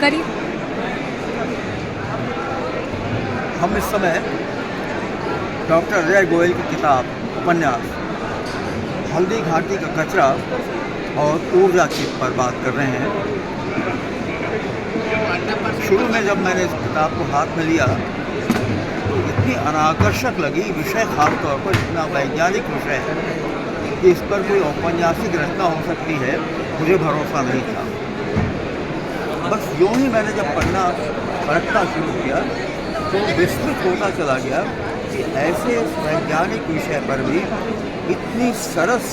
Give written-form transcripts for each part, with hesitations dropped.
करिए। हम इस समय डॉक्टर अजय गोयल की किताब उपन्यास हल्दी घाटी का कचरा और ऊर्जा चिप पर बात कर रहे हैं। शुरू में जब मैंने इस किताब को हाथ में लिया तो इतनी अनाकर्षक लगी, विषय खास तौर पर इतना वैज्ञानिक विषय है कि इस पर कोई औपन्यासिक रचना हो सकती है, मुझे भरोसा नहीं था। बस यूँ ही मैंने जब पढ़ना शुरू किया तो विस्तृत होता चला गया कि ऐसे वैज्ञानिक विषय पर भी इतने सरस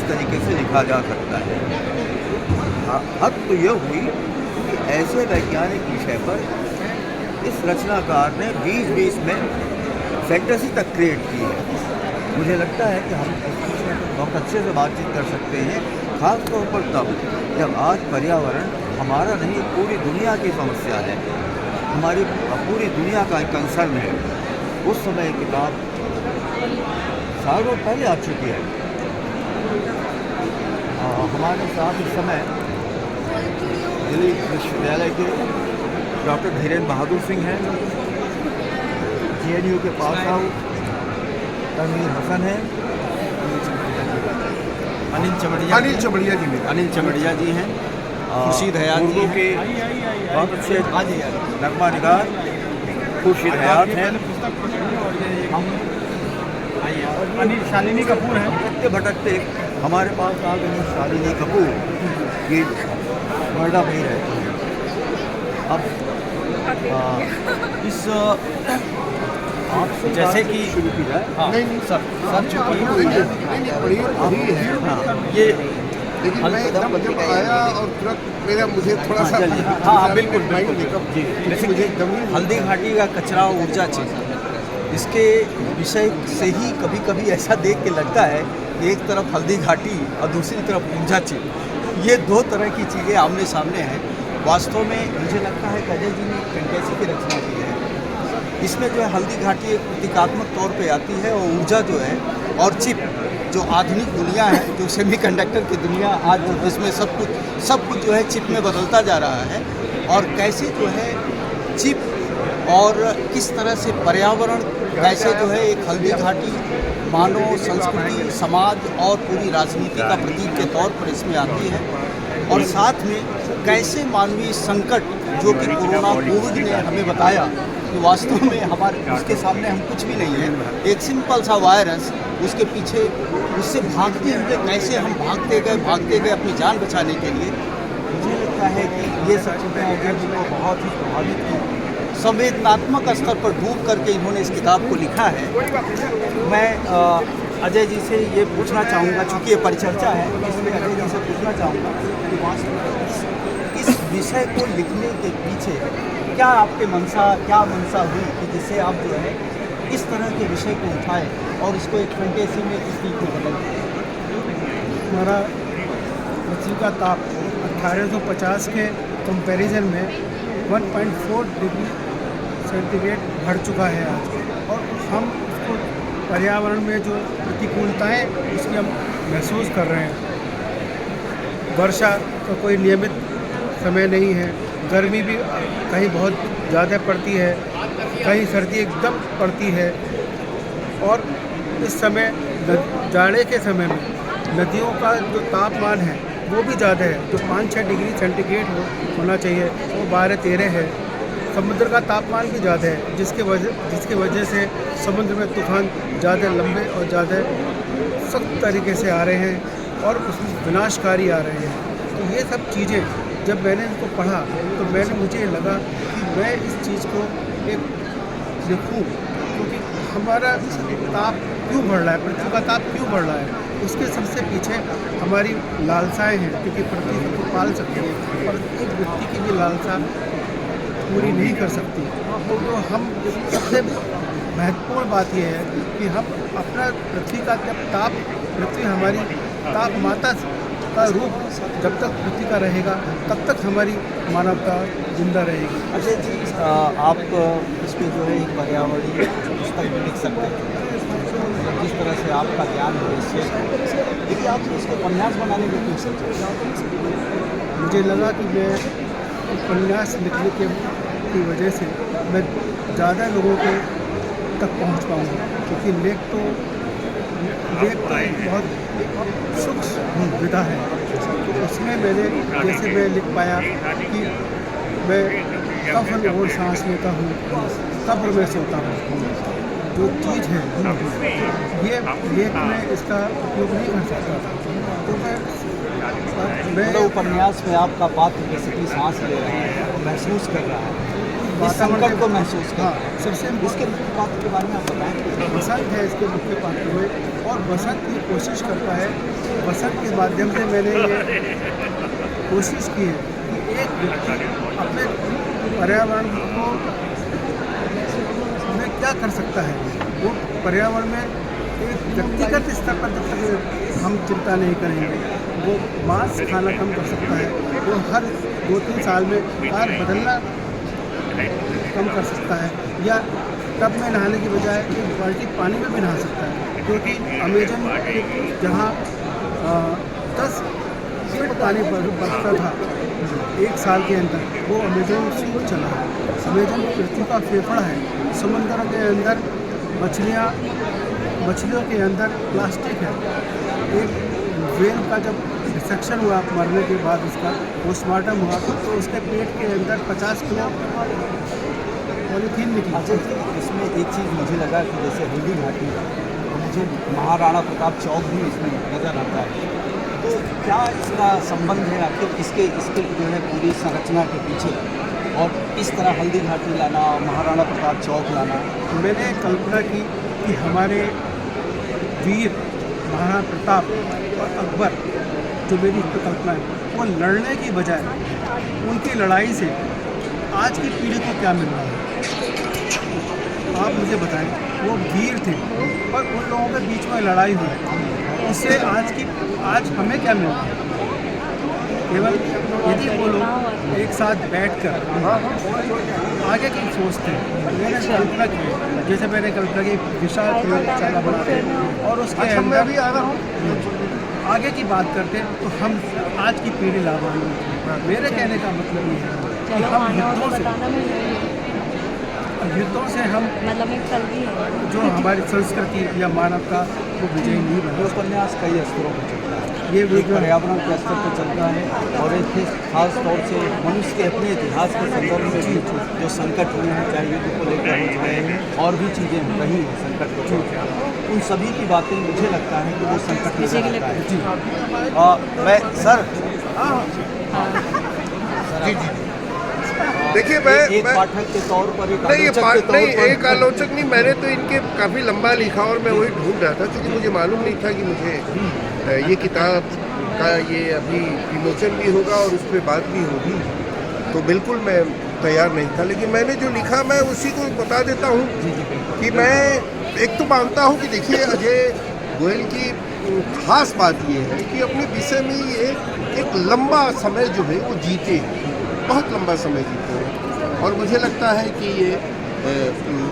तरीके से लिखा जा सकता है। हद तो यह हुई कि ऐसे वैज्ञानिक विषय पर इस रचनाकार ने बीच में फैंटेसी तक क्रिएट की है। मुझे लगता है कि हम इस विषय पर बहुत अच्छे से बातचीत कर सकते हैं, खास तौर पर तब जब आज पर्यावरण हमारा नहीं पूरी दुनिया की समस्या है, हमारी पूरी दुनिया का एक कंसर्न है। उस समय किताब सालों पहले आ चुकी है। हमारे साथ इस समय दिल्ली विश्वविद्यालय के डॉक्टर धीरेन्द्र बहादुर सिंह हैं, JNU के पास आउट तनवीर हसन है, अनिल चमड़िया जी हैं, खुर्शीद हयात जी के बहुत अच्छे नगमा निगार खुर्शीद हयात हैं, शालिनी कपूर हैं। भटकते हमारे पास आ गई शालिनी कपूर, ये नोएडा में ही रहती है। अब इस आपसे जैसे कि शुरू की जाए। हाँ, नहीं सर चुकी है। हाँ, ये लेकिन मैं एकदम जब आया और तुरंत मुझे थोड़ा सा हाँ बिल्कुल जी। जैसे मुझे हल्दी घाटी का कचरा ऊर्जा चिप, इसके विषय से ही कभी कभी ऐसा देख के लगता है कि एक तरफ हल्दी घाटी और दूसरी तरफ ऊर्जा चिप, ये दो तरह की चीज़ें आमने सामने हैं। वास्तव में मुझे लगता है कि अजय जी ने फैंटेसी की रचना की है। इसमें जो है हल्दी घाटी एक प्रतीकात्मक तौर पे आती है और ऊर्जा जो है और चिप जो आधुनिक दुनिया है, जो सेमीकंडक्टर की दुनिया आज जिसमें सब कुछ जो है चिप में बदलता जा रहा है, और कैसे जो है चिप और किस तरह से पर्यावरण कैसे जो है एक हल्दी घाटी मानव संस्कृति समाज और पूरी राजनीति का प्रतीक के तौर पर इसमें आती है, और साथ में कैसे मानवीय संकट जो कि कोरोना कोविड ने हमें बताया कि वास्तव में हमारे उसके सामने हम कुछ भी नहीं है, एक सिंपल सा वायरस, उसके पीछे उससे भागते हुए कैसे हम भागते गए अपनी जान बचाने के लिए। मुझे लगता है कि ये सब चीज़ें अजय जी को बहुत ही प्रभावित की। संवेदनात्मक स्तर पर डूब करके इन्होंने इस किताब को लिखा है। मैं अजय जी से ये पूछना चाहूँगा, चूँकि ये परिचर्चा है इसलिए अजय जी से पूछना चाहूँगा कि वास्तव इस विषय को लिखने के पीछे क्या आपके क्या मनसा हुई कि जिससे आप जो है इस तरह के विषय को उठाए और इसको एक फैंटेसी में इस चीज़ में बदल दें। हमारा पृथ्वी का ताप 1850 के कंपैरिजन में 1.4 डिग्री सेंटीग्रेड बढ़ चुका है आज, और हम उसको पर्यावरण में जो प्रतिकूलताएं उसकी हम महसूस कर रहे हैं। वर्षा का कोई नियमित समय नहीं है, गर्मी भी कहीं बहुत ज़्यादा पड़ती है, कहीं सर्दी एकदम पड़ती है, और इस समय जाड़े के समय में नदियों का जो तापमान है वो भी ज़्यादा है, जो 5-6 डिग्री सेंटीग्रेड होना चाहिए वो 12-13 है। समुद्र का तापमान भी ज़्यादा है, जिसके वजह से समुद्र में तूफान ज़्यादा लंबे और ज़्यादा सख्त तरीके से आ रहे हैं और उसमें विनाशकारी आ रहे हैं। तो ये सब चीज़ें जब मैंने इनको पढ़ा तो मुझे लगा कि मैं इस चीज़ को एक लिखूँ, क्योंकि हमारा ताप क्यों बढ़ रहा है, पृथ्वी का ताप क्यों बढ़ रहा है, उसके सबसे पीछे हमारी लालसाएं हैं, क्योंकि पृथ्वी को पाल सकते हैं और एक व्यक्ति की भी लालसा पूरी नहीं कर सकती। तो जो हम सबसे महत्वपूर्ण बात यह है कि हम अपना पृथ्वी का जब पृथ्वी हमारी ताप माता का रूप जब तक पृथ्वी का रहेगा तब तक हमारी मानवता जिंदा रहेगी। अजय जी, आप इस पर जो है एक पर्यावरणीय पुस्तक भी लिख सकते हैं, जिस तरह से आपका ज्ञान है इससे, लेकिन आप इसको उपन्यास बनाने में क्यों सोचे? मुझे लगा कि मैं उपन्यास लिखने की वजह से मैं ज़्यादा लोगों के तक पहुंच पाऊंगा, क्योंकि लेख तो बहुत सूक्ष्म विधा है। तो उसमें मैंने जैसे मैं लिख पाया कि मैं कफन और सांस लेता हूँ, कब्र में सोता हूँ, जो चीज़ है ये लेख में इसका उपयोग नहीं कर सकता था। तो मैं मतलब उपन्यास में आपका पात्र बेसिकली सांस ले रहा है, महसूस कर रहा है, इस संकट को महसूस कर रहा है। हाँ, सबसे इसके मुख्य पात्र के बारे में आप बताएं। बसंत है इसके मुख्य पात्र में, और बसंत ये कोशिश करता है, बसंत के माध्यम से मैंने ये कोशिश की है कि एक व्यक्ति अपने पर्यावरण को में क्या कर सकता है। वो पर्यावरण में एक व्यक्तिगत स्तर पर जब तक हम चिंता नहीं करेंगे, वो मांस खाना कम कर सकता है, वो हर 2-3 साल में कार बदलना कम कर सकता है, या टब में नहाने की बजाय एक बाल्टी पानी में भी नहा सकता है। क्योंकि अमेजन जहाँ 10 फीट पानी बरसता था 1 साल के अंदर, वो अमेजन सूख चला है। अमेजन पृथ्वी का फेफड़ा है। समुद्र के अंदर मछलियों के अंदर प्लास्टिक है। एक व्हेल का जब डिसेक्शन हुआ मरने के बाद, उसका पोस्टमार्टम हुआ, तो उसके पेट के अंदर 50 किलो पॉलीथीन निकली। अच्छा, इसमें एक चीज़ मुझे लगा कि जैसे हल्दी घाटी, तो मुझे महाराणा प्रताप चौक भी इसमें नज़र आता है। तो क्या इसका संबंध है आखिर इसके जो है पूरी संरचना के पीछे, और इस तरह हल्दी घाटी लाना, महाराणा प्रताप चौक लाना? मैंने कल्पना की कि हमारे वीर महाराणा प्रताप और अकबर, जो मेरी कल्पना है, वो लड़ने की बजाय उनकी लड़ाई से आज की पीढ़ी को क्या मिल रहा है। आप मुझे बताएं, वो वीर थे और उन लोगों के बीच में लड़ाई हुई, उससे आज हमें क्या मिल रहा है। केवल यदि वो लोग एक साथ बैठकर आगे की सोचते हैं। मैंने कल्पना की, जैसे मैंने कल्पना की विशाल प्रयोगशाला बनाते और उसके अंदर भी आ रहा हूँ आगे की बात करते, तो हम आज की पीढ़ी लाभान्वित। मेरे कहने का मतलब ये है कि हम युद्धों से हम मतलब एक कल भी है जो हमारी संस्कृति या मानवता को विजयी नहीं ये बना। उपन्यास कई स्तरों पर चलता है। ये एक पर्यावरण के स्तर पर चलता है, और एक खास तौर से मनुष्य के अपने इतिहास के संदर्भ में भी जो संकट हुए हैं, चाहे युद्ध को लेकर हो, चाहे और भी चीज़ें रही हैं संकट को छोड़कर, उन सभी की बातें मुझे लगता है कि वो संकट में आता है। जी मैं सर जी देखिए, एक पाठक के तौर पर, एक नहीं, आलोचक के तौर पर, एक आलोचक नहीं, मैंने तो इनके काफ़ी लंबा लिखा और मैं वही ढूंढ रहा था, क्योंकि मुझे मालूम नहीं था कि मुझे ये किताब का ये अभी विमोचन भी होगा और उस पर बात भी होगी, तो बिल्कुल मैं तैयार नहीं था। लेकिन मैंने जो लिखा मैं उसी को बता देता हूँ कि मैं एक तो मानता हूँ कि देखिए, अजय गोयल की खास बात ये है कि अपने विषय में ये एक लंबा समय जो है वो जीते, बहुत लंबा समय जीते हैं। और मुझे लगता है कि ये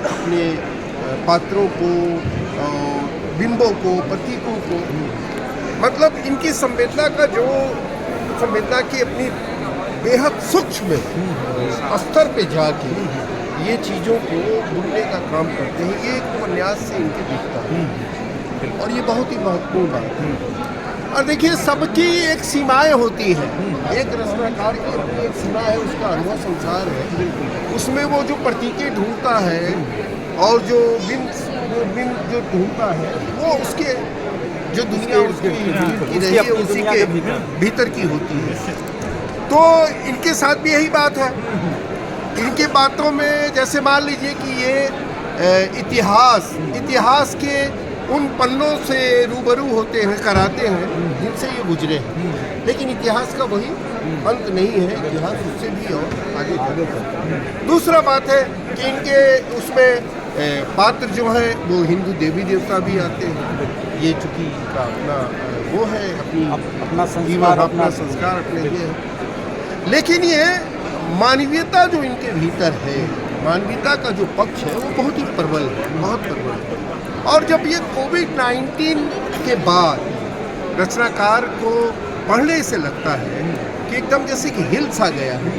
अपने पात्रों को, बिंबों को, प्रतीकों को, मतलब इनकी संवेदना की अपनी बेहद सूक्ष्म स्तर पे जाके ये चीज़ों को बुनने का काम करते हैं। ये एक उपन्यास से इनके दिखता है, और ये बहुत ही महत्वपूर्ण बात है। और देखिए, सबकी एक सीमाएं होती हैं। एक रचनाकार की अपनी एक सीमा है, उसका अनुभव संसार है, उसमें वो जो प्रतीकें ढूंढता है और जो बिंब जो ढूंढता है, वो उसके जो दुनिया उसकी रही है उसी के भीतर की होती है। तो इनके साथ भी यही बात है। इनके बातों में जैसे मान लीजिए कि ये इतिहास के उन पन्नों से रूबरू होते हैं, कराते हैं जिनसे ये गुजरे हैं, लेकिन इतिहास का वही अंत नहीं है, इतिहास उससे भी और आगे बढ़ता है। दूसरा बात है कि इनके उसमें पात्र जो हैं वो हिंदू देवी देवता भी आते हैं। ये चूँकि अपना वो है, अपना संस्कार अपने लिए है, लेकिन ये मानवीयता जो इनके भीतर है, मानवीयता का जो पक्ष है वो बहुत ही प्रबल है, बहुत प्रबल है। और जब ये कोविड-19 के बाद रचनाकार को पढ़ने से लगता है कि एकदम जैसे कि हिल सा गया है,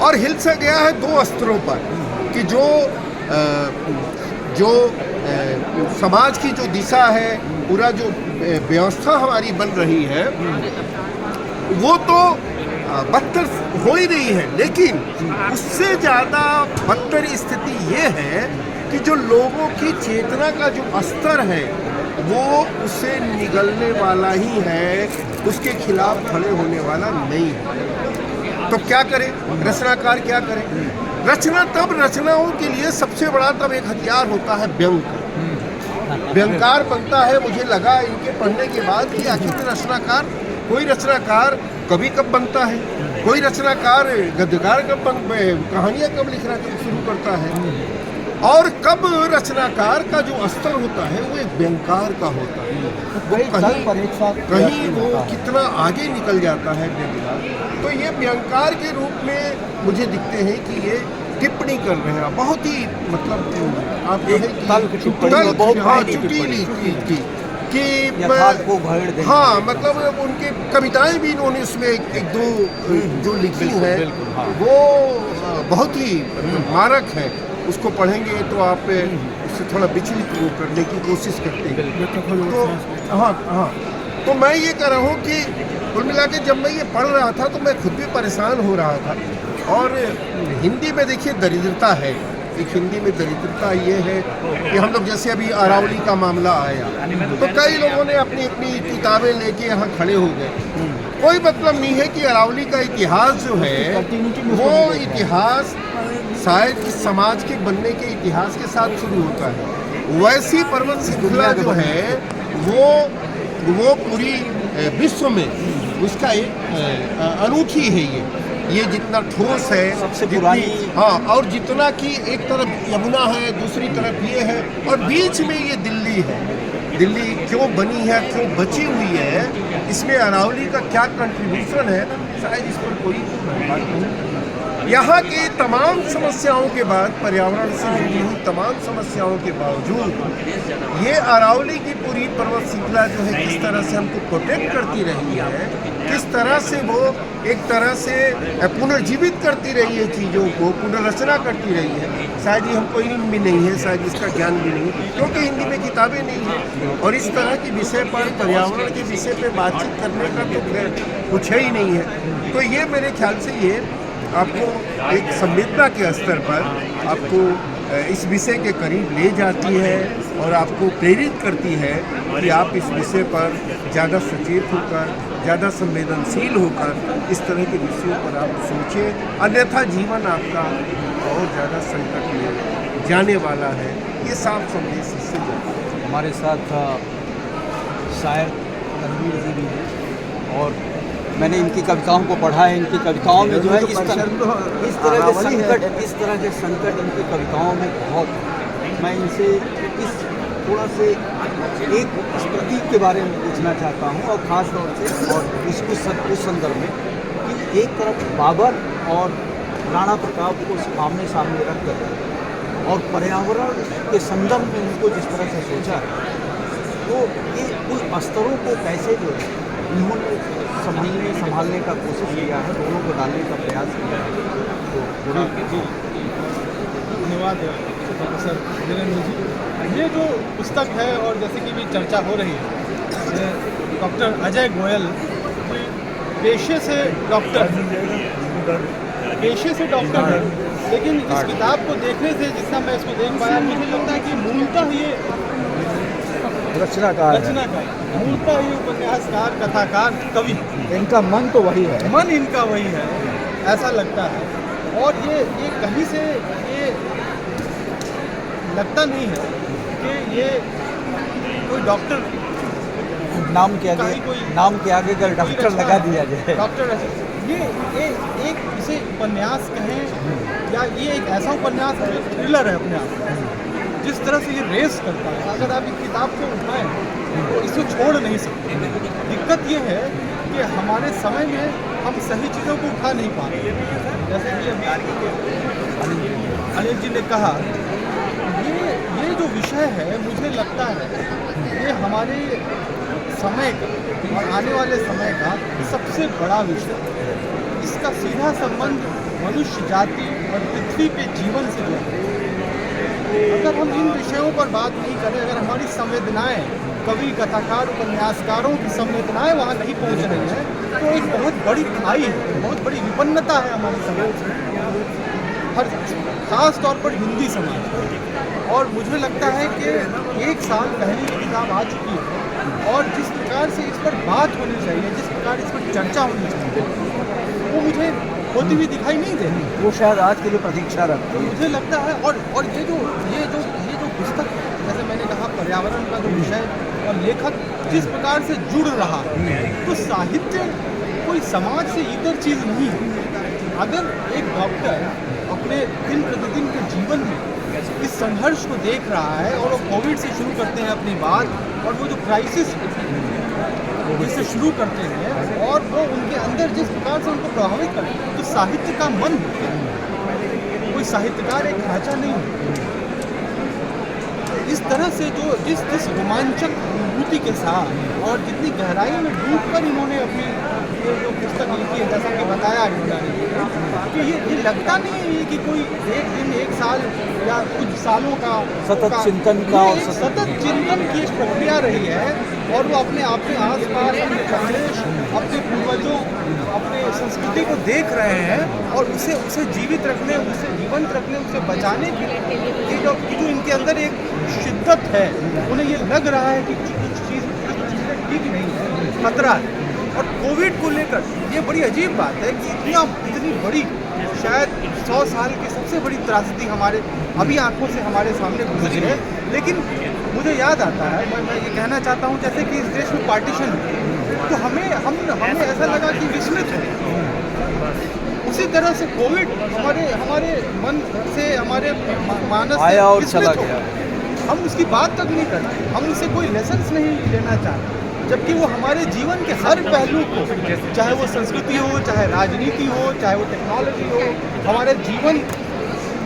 और हिल सा गया है दो स्तरों पर कि जो समाज की जो दिशा है, पूरा जो व्यवस्था हमारी बन रही है वो तो बदतर हो ही रही है, लेकिन उससे ज़्यादा बदतर स्थिति ये है कि जो लोगों की चेतना का जो स्तर है वो उससे निगलने वाला ही है, उसके खिलाफ खड़े होने वाला नहीं है। तो क्या करें, रचनाकार क्या करें? रचना तब, रचनाओं के लिए सबसे बड़ा तब एक हथियार होता है व्यंग। व्यंगकार बनता है। मुझे लगा इनके पढ़ने के बाद कि आखिर रचनाकार, कोई रचनाकार कभी कब बनता है, कोई रचनाकार गद्यकार कब कहानियाँ कब लिखना शुरू करता है, और कब रचनाकार का जो स्तर होता है वो एक व्यंगकार का होता है। वो कहीं वो कितना आगे निकल जाता है व्यंगकार। तो ये व्यंगकार के रूप में मुझे दिखते हैं कि ये टिप्पणी कर रहे हैं, बहुत ही मतलब आप चुटीली कि हाँ, मतलब उनकी कविताएं भी इन्होंने उसमें एक दो जो लिखी है वो बहुत ही मारक है। उसको पढ़ेंगे तो आप उससे थोड़ा विचलित करने की कोशिश करते हैं। तो हाँ, तो मैं ये कह रहा हूँ कि कुल मिला के जब मैं ये पढ़ रहा था तो मैं खुद भी परेशान हो रहा था। और हिंदी में देखिए दरिद्रता है, एक हिंदी में दरिद्रता ये है कि हम लोग जैसे अभी अरावली का मामला आया तो कई लोगों ने अपनी अपनी किताबें लेके यहाँ खड़े हो गए। कोई मतलब नहीं है कि अरावली का इतिहास जो है वो इतिहास शायद इस समाज के बनने के इतिहास के साथ शुरू होता है। वैसी पर्वत श्रृंखला जो है वो पूरी विश्व में उसका एक अनूठी है। ये जितना ठोस है सबसे पुरानी, हाँ, और जितना कि एक तरफ यमुना है, दूसरी तरफ ये है, और बीच में ये दिल्ली है। दिल्ली क्यों बनी है, क्यों बची हुई है, इसमें अरावली का क्या कंट्रीब्यूशन है, शायद इस पर कोई बात नहीं। यहाँ की तमाम समस्याओं के बाद, पर्यावरण से जुड़ी हुई तमाम समस्याओं के बावजूद ये अरावली की पूरी पर्वत श्रृंखला जो है किस तरह से हमको प्रोटेक्ट करती रही है, किस तरह से वो एक तरह से पुनर्जीवित करती रही है, चीज़ों को पुनर्रचना करती रही है। शायद ये हमको इल्म भी नहीं है, शायद इसका ज्ञान भी नहीं है, क्योंकि हिंदी में किताबें नहीं हैं, और इस तरह के विषय पर, पर्यावरण के विषय पर बातचीत करने का तो खैर कुछ ही नहीं है। तो ये मेरे ख्याल से ये आपको एक संवेदना के स्तर पर आपको इस विषय के करीब ले जाती है और आपको प्रेरित करती है कि आप इस विषय पर ज़्यादा सचेत होकर, ज़्यादा संवेदनशील होकर इस तरह के विषयों पर आप सोचें, अन्यथा जीवन आपका और ज़्यादा संकट में जाने वाला है। ये साफ संदेश इससे जाता है। हमारे साथ शायर रणवीर जी भी हैं और मैंने इनकी कविताओं को पढ़ा है। इनकी कविताओं में जो है इस तरह के संकट इनकी कविताओं में बहुत है। मैं इनसे इस थोड़ा से एक प्रतीक के बारे में पूछना चाहता हूँ, और ख़ास तौर से और उस संदर्भ में कि एक तरफ बाबर और राणा प्रताप को आमने सामने रख कर और पर्यावरण के संदर्भ में उनको जिस तरह से सोचा है, तो ये उन स्तरों को कैसे जो है इन्होंने संभालने का कोशिश किया है, दोनों को डालने का प्रयास किया है। तो जी धन्यवाद प्रोफेसर वीरेंद्र जी। ये जो पुस्तक है, और जैसे कि भी चर्चा हो रही है, डॉक्टर अजय गोयल पेशे से डॉक्टर है, लेकिन इस किताब को देखने से, जितना मैं इसको देख पाया, मुझे लगता है कि मूलतः ये रचनाकार मूलतः ये उपन्यासकार, कथाकार, कवि, इनका मन तो वही है, मन इनका वही है, ऐसा लगता है। और ये कहीं से ये लगता नहीं है कि ये कोई डॉक्टर नाम के आगे अगर डॉक्टर लगा दिया जाए, डॉक्टर, ये एक इसे उपन्यास कहें या ये एक ऐसा उपन्यास है जो थ्रिलर है अपने आप में, जिस तरह से ये रेस करता है। अगर आप इस किताब को उठाएं तो इसे छोड़ नहीं सकते। दिक्कत ये है कि हमारे समय में हम सही चीज़ों को उठा नहीं पा रहे। जैसे कि अनिल जी ने कहा, ये जो विषय है, मुझे लगता है ये हमारे समय का और आने वाले समय का सबसे बड़ा विषय है। इसका सीधा संबंध मनुष्य जाति और पृथ्वी पे जीवन से जुड़ा है। अगर हम इन विषयों पर बात नहीं करें, अगर हमारी संवेदनाएं, कवि, कथाकार, उपन्यासकारों की संवेदनाएं वहाँ नहीं पहुँच रही हैं, तो एक बहुत बड़ी खाई है, बहुत बड़ी विपन्नता है हमारे समाज में, हर खास तौर पर हिंदी समाज में। और मुझे लगता है कि 1 साल पहले ये किताब आ चुकी है और जिस प्रकार से इस पर बात होनी चाहिए, जिस प्रकार इस पर चर्चा होनी चाहिए, वो मुझे होती हुई दिखाई नहीं दे रही। वो शायद आज के लिए प्रतीक्षा रखती है। मुझे लगता है और ये जो पुस्तक, जैसे मैंने कहा, पर्यावरण का जो विषय और लेखक जिस प्रकार से जुड़ रहा है, तो साहित्य कोई समाज से इतर चीज़ नहीं है। अगर एक डॉक्टर अपने दिन प्रतिदिन के जीवन में इस संघर्ष को देख रहा है और वो कोविड से शुरू करते हैं अपनी बात, और वो जो क्राइसिस जिससे शुरू करते हैं और वो उनके अंदर जिस प्रकार से उनको प्रभावित करते हैं, तो साहित्य का मन, कोई साहित्यकार एक ढांचा नहीं है। इस तरह से जो जिस रोमांचक अनुभूति के साथ और जितनी गहराई में डूबकर इन्होंने अपनी ये जो पुस्तक लिखी है, जैसा कि बताया इन्होंने, कि ये लगता नहीं है कि कोई एक दिन, 1 साल या कुछ सालों का सतत चिंतन का और सतत चिंतन की एक प्रक्रिया रही है। और वो अपने आस पास अपने प्रदेश, अपने पूर्वजों, अपने संस्कृति को देख रहे हैं और उसे जीवित रखने, उसे जीवंत रखने, उसे बचाने के लिए जो इनके अंदर एक शिद्दत है, उन्हें ये लग रहा है कि कुछ चीज़ें ठीक नहीं है, खतरा है। और कोविड को लेकर ये बड़ी अजीब बात है कि इतनी बड़ी, शायद 100 साल की सबसे बड़ी त्रासदी हमारे अभी आंखों से हमारे सामने गुजरी है। लेकिन मुझे याद आता है, मैं ये कहना चाहता हूँ, जैसे कि इस देश में पार्टीशन है, तो हमें ऐसा लगा कि विस्मृत है। उसी तरह से कोविड हमारे मन से, हमारे मानस से आया और विस्मृत चला हो। गया। हम उसकी बात तक नहीं करते, हम उससे कोई लेसन्स नहीं लेना चाहते, जबकि वो हमारे जीवन के हर पहलू को, चाहे वो संस्कृति हो, चाहे राजनीति हो, चाहे वो टेक्नोलॉजी हो, हमारे जीवन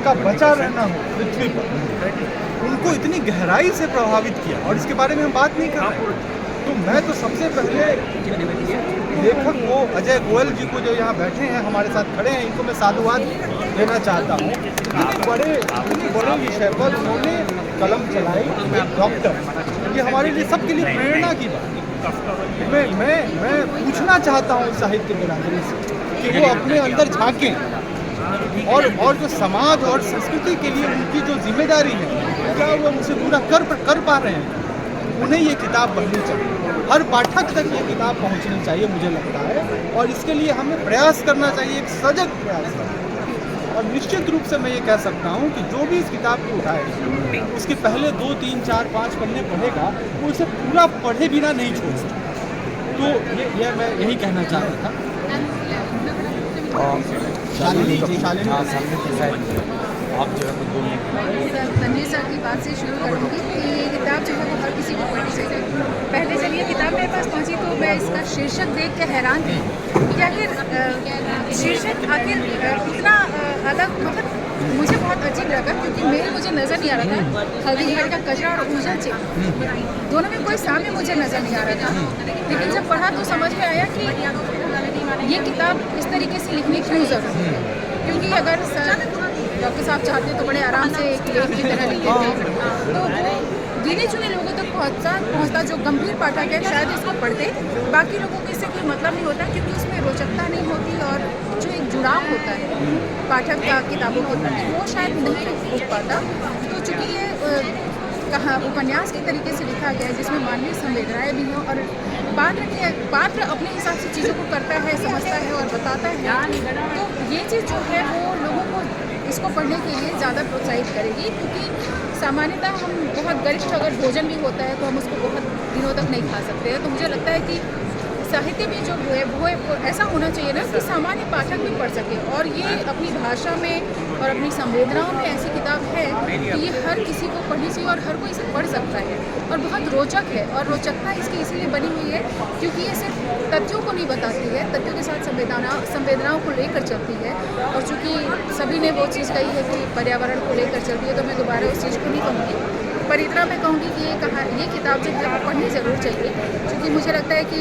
का बचा रहना हो पृथ्वी पर, उनको इतनी गहराई से प्रभावित किया और इसके बारे में हम बात नहीं कर रहे। तो मैं तो सबसे पहले लेखक को, अजय गोयल जी को, जो यहाँ बैठे हैं हमारे साथ खड़े हैं, इनको मैं साधुवाद देना चाहता हूँ। इतने बड़े विषय पर उन्होंने कलम चलाई, एक डॉक्टर, ये हमारे लिए, सबके लिए प्रेरणा की बात। मैं पूछना चाहता हूँ साहित्य बिरादरी से कि वो अपने अंदर झांकें और जो समाज और संस्कृति के लिए उनकी जो जिम्मेदारी है, क्या वो उसे पूरा कर पा रहे हैं। उन्हें ये किताब पढ़नी चाहिए, हर पाठक तक ये किताब पहुंचनी चाहिए, मुझे लगता है। और इसके लिए हमें प्रयास करना चाहिए, एक सजग प्रयास करना। और निश्चित रूप से मैं ये कह सकता हूँ कि जो भी इस किताब को उठाए, उसके पहले 2, 3, 4, 5 पन्ने पढ़ेगा, वो इसे पूरा पढ़े बिना नहीं छोड़ सकता। तो ये मैं यही कहना चाह रहा था। शालिनी आप जो है तन्वीर सर की बात से शुरू करूँगी कि ये किताब जो है वो हर किसी को पढ़नी चाहिए। पहले जब ये किताब मेरे पास पहुँची तो मैं इसका शीर्षक देख के हैरान थी कि आखिर शीर्षक आखिर इतना अलग, मतलब मुझे बहुत अजीब लगा, क्योंकि मुझे नज़र नहीं आ रहा था हल्दी घाटी का कचरा और ऊर्जा चिन्ह, दोनों में कोई सामने मुझे नज़र नहीं आ रहा था। लेकिन जब पढ़ा तो समझ में आया कि ये किताब इस तरीके से लिखनी क्यों ज़रूरी है। क्योंकि अगर डॉक्टर साहब चाहते तो बड़े आराम से एक लेख की तरह लिखते थे, तो वो गिने चुने लोगों तक पहुँचता जो गंभीर पाठक है शायद इसको पढ़ते, बाकी लोगों को इससे कोई मतलब नहीं होता, क्योंकि उसमें रोचकता नहीं होती और जो एक जुड़ाव होता है पाठक का किताबों के प्रति, वो शायद नहीं हो पाता। तो चूँकि ये कहा उपन्यास के तरीके से लिखा गया है, जिसमें मानवीय संवेदनाएँ भी हों और पात्र अपने हिसाब से चीज़ों को करता है, समझता है और बताता है, तो ये चीज़ जो है वो लोगों को इसको पढ़ने के लिए ज़्यादा प्रोत्साहित करेगी। क्योंकि सामान्यतः हम बहुत गरिष्ठ अगर भोजन भी होता है तो हम उसको बहुत दिनों तक नहीं खा सकते हैं। तो मुझे लगता है कि साहित्य भी जो है वो ऐसा होना चाहिए ना कि सामान्य पाठक भी पढ़ सके, और ये अपनी भाषा में और अपनी संवेदनाओं में ऐसी किताब है कि ये हर किसी को पढ़नी चाहिए और हर कोई इसे पढ़ सकता है और बहुत रोचक है। और रोचकता इसकी इसीलिए बनी हुई है क्योंकि ये सिर्फ तथ्यों को नहीं बताती है, तथ्यों के साथ संवेदनाओं को लेकर चलती है। और चूँकि सभी ने वो चीज़ कही है कि पर्यावरण को लेकर चलती है, तो मैं दोबारा उस चीज़ को नहीं कहूँगी। पर इतना मैं कहूँगी कि ये किताब जो है वो पढ़नी ज़रूर चाहिए, क्योंकि मुझे लगता है कि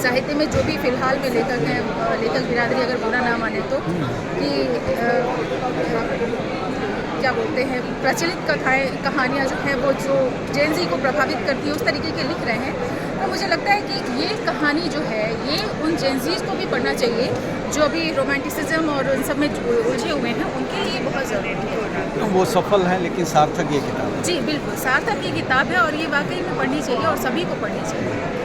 साहित्य में जो भी फ़िलहाल में लेखक हैं, लेखक बिरादरी अगर बुरा ना माने तो, कि क्या बोलते हैं, प्रचलित कहानियाँ जो हैं वो जो जेन ज़ी को प्रभावित करती है उस तरीके के लिख रहे हैं। तो मुझे लगता है कि ये कहानी जो है ये उन जेन ज़ीज़ को भी पढ़ना चाहिए जो अभी रोमांटिसिज्म और उन सब में उलझे हुए हैं, उनके लिए बहुत ज़रूरी है। वो सफल हैं लेकिन सार्थक ये किताब है। जी बिल्कुल, सार्थक ये किताब है और ये वाकई में पढ़नी चाहिए और सभी को पढ़नी चाहिए।